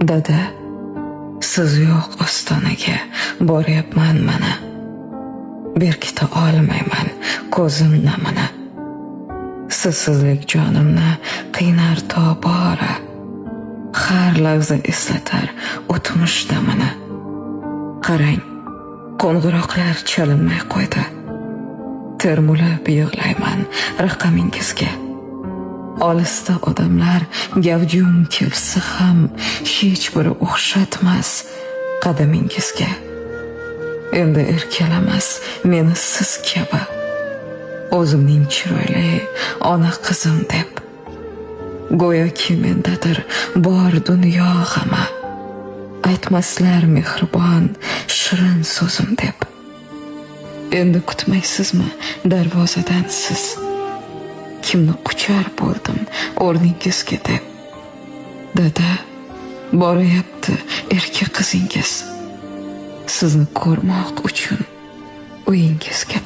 Dada, siz yo'q ostonaga boryapman mana. Berkita olmayman ko'zim namini. Sizsizlik jonimni qiynar tobora. Har lahza eslatar o'tmish damini. Qarang, qo'ng'iroqlar chalinmay qo'ydi. Termulib yig'layman raqamingizga. Olisda odamlar gavjum kelsa ham hech biri o'xshatmas qadamingizga. Endi erkalamas meni siz kabi, o'zimning chiroyli ona qizim deb. Go'yoki mendadir bor dunyo g'ami, aytmaslar mehribon shirin so'zim deb. Endi kutmaysizmi darvozadan siz? Kimni quchar bo'ldim o'rningizga deb. Dada, boryapti erkak qizingiz. Sizni ko'rmoq uchun uyingizga